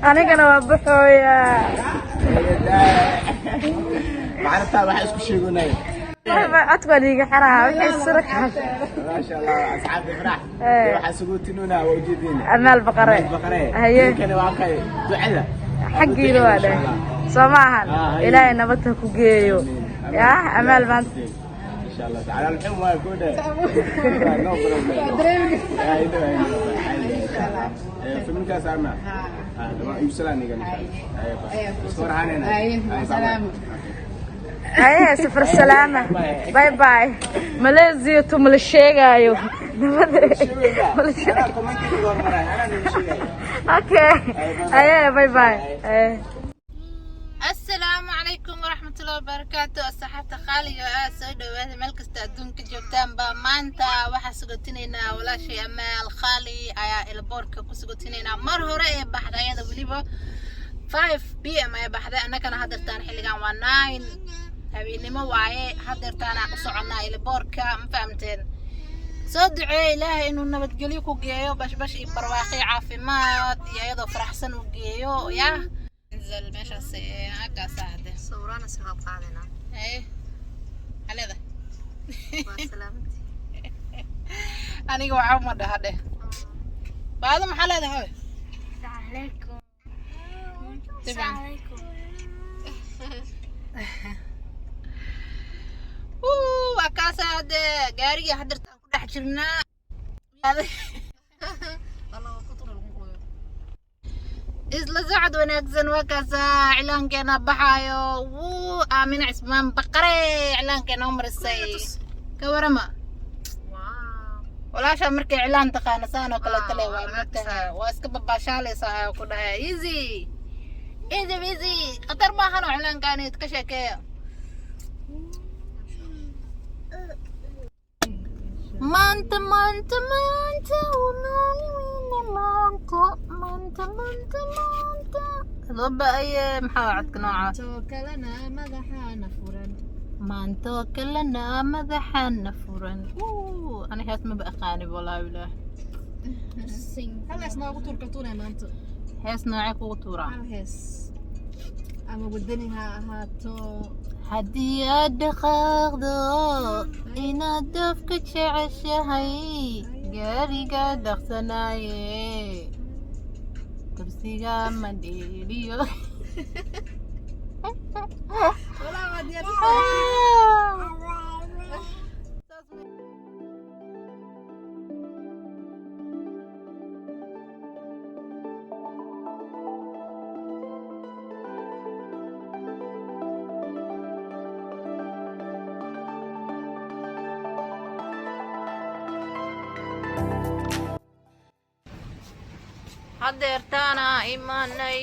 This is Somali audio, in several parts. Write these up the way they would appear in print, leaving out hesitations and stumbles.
أنا كنا بحويا معناتها واحد اسمه شيغوناي أتقول لي حرام السرك ما شاء الله أصحاب فرح واحد سقوتنونا وجدين أمال بقرة هي كانوا واقعي دعنا حقي له هذا سماها إلهي نبته كوجيو يا أمال بنت إن شاء الله تعالى الحين ما يكون في من كاس عام يوصلني قال إن شاء الله أيوة سلام أيه سفر السلامة باي باي ماليزيا تملشيغا أيوه أوكي أيه باي باي السلام عليكم ورحمة الله وبركاته الصحة خالي سعيد وهذا ملك استأذن كجوتان بمانتا وحسقتنينا ولا شيء أمال خالي أيا البورك كسقتنينا مرة رأي بحد أيا وليبا 5 PM أيا بحد أنا كان هدرتان حلقان 9 habeenimo waaye hadeertaan aan u soconaa ilboorka ma fahamteen soo duceey ilaahay inuu nabadgelyo ku geeyo bashbash iyo barwaaqo caafimaad iyo iyadoo faraxsan u geeyo yaa inzal meeshaas aga saade sawirana si hab qaadina alada wa salaamti aniga waxa ma dhahade baada maxaa leedahay alaykum alaykum وكاسة جارية حضرت كل حجرنا إذا زعد ونكزن وكاسة إعلان كنا بحايو وآمين عثمان بقري إعلان كنا عمر السي كورما ولا شامرك إعلان تقانا سانو كلا تلوى متها واسكب باشالي ساها وكلها إيزي قطر ما خانو إعلان كان يتكشكي manta ضب أي محاوعتك نوعا توكلنا مدحنا فرن ما توكلنا مدحنا فرن أنا حاسة ما بقى خانب والله ولا هلا اسمها قطور كرتونة ما أنت حاسة نوعك وطورة هس أما بدني هاتو حدي أدخاغدو إنا دفك شعشهي جاري قاد أخسناي كرسيغا مديريو ولا ما دير hadeertaana imaanay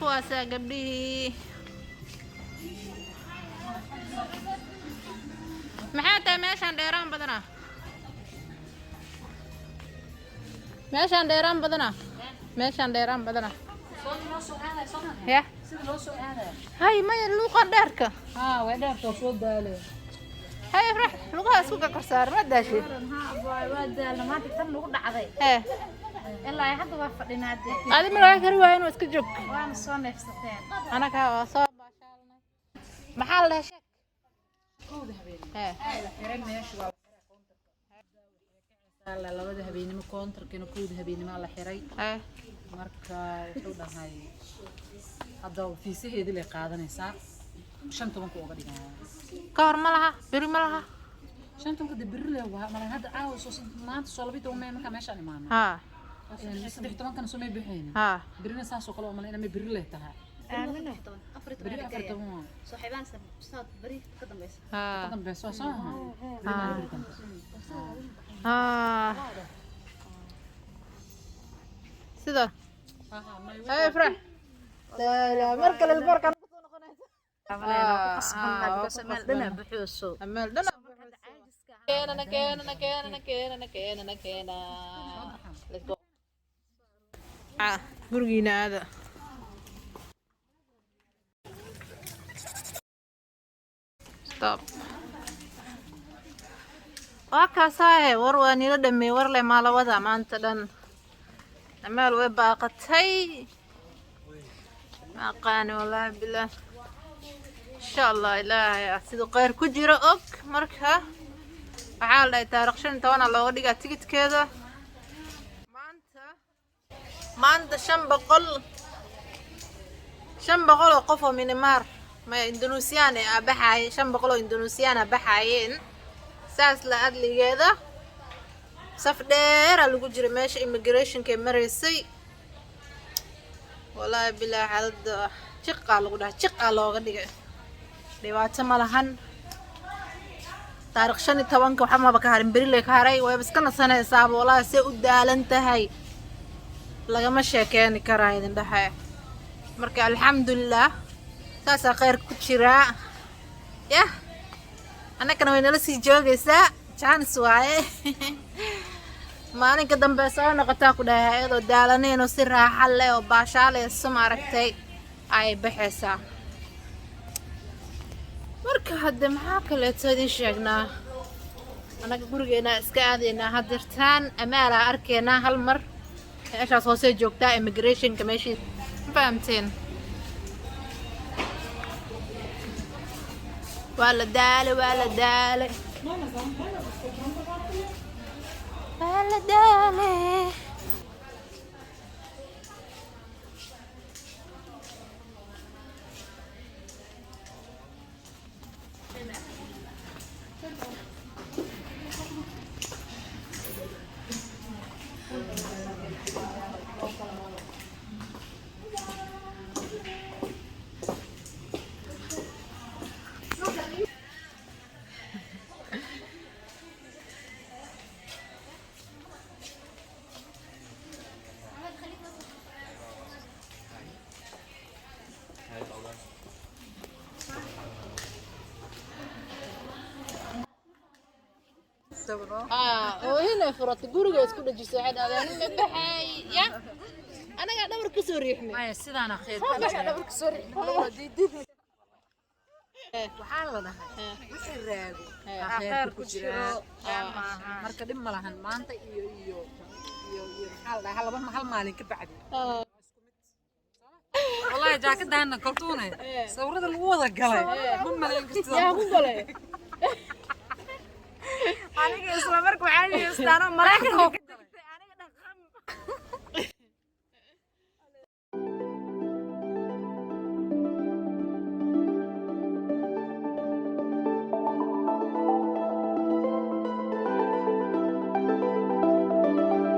kuwaasaa gabdhihii maxaa tahay meeshaan dheeraan badana meeshaan dheeraan badana ya hay maya luuqa dheerka way dheerto soo daale hay rax lugaha isku ka karsaar ma daashi waa daal maanta tan lagu dhacday ilaa hadda waa fadhinaade adi ma laga kari waayo inuu iska joog waan soo neefsateen anaga waa soo baashaalnay maxaa la dhahay kowda habeen meesha waa la labada habeenimo koontarkina kowda habeenimo la xiray marka wuxuu dhahay hadda fiisaheedii lay qaadanaysaa 15 uga dhigaa ka hor ma laha beri ma laha 15 beri leh waa malan hadda caawa soo maanta soo labada uma marka meeshaan imaano 13 kan soo may bixin berina saas oo kale oo malan beri leh tahay آمنه beri 14 صاحبان صاد بريد قدم بس قدم بس صح sida ay فرح لا markale albarka دنا بحوسو amal dana keena let's go gurigiina aada stop waa kaasaahe war waa nila dhameey war le maalawada maanta dhan amaal way baaqatay ma aqaani wallaahi bilaah insha allah ilaahay siduu kheyr ku jiro og marka waxaa la dhahay taariikh 15 looga dhigaa tigidkeeda maanta 500 oo qof oo Myanmar ma Indonesian ah baxay 500 oo Indonesian ah baxayeen saas la adligeeda saf dheer lagu jiro meesha immigration ka mareysay wallaahi bilaa xaalada jiqa lagu dhahay jiqa looga dhigay dhibaato ma lahan taariikh 15 waxa ma ka harin beri ka haray way iska nasanaysaa wallaahi si u daalan tahay lagama sheekeeni karaa idin dhahay marka alxamdulillah saasa kheyr ku jira yah anakana way nala sii joogaysaa chance waaye maalinka dambe soo noqotaa ku dhahay ayadoo daalaneen oo si raaxo leh oo baashaaleyso ma aragtay ay baxaysaa marka hadda maxaa kaleeto idin sheegnaa anaga gurigeena iska aadaynaa hadirtaan amaala arkeynaa hal mar meeshaas hoose joogtaa immigrationka meeshii fahamteen waa la daalay oo hina furatay guriga isku dhajisay waxay dhaadeen ma baxay ya anaga dhabar ka soo riixnay ma sidaan akhiir dhabar ka soo riixnay waa diidin waxaan la dhahay wixii raago akhiir ku jira marka dhib ma lahan maanta iyo maxaa la dhahay hal maalin ka bacdi والله جاكيت هنا كرتونة صورة الوضع قلي هم ملاك يا هم قلي أنا كي أسلم مركو عادي استانا مراكن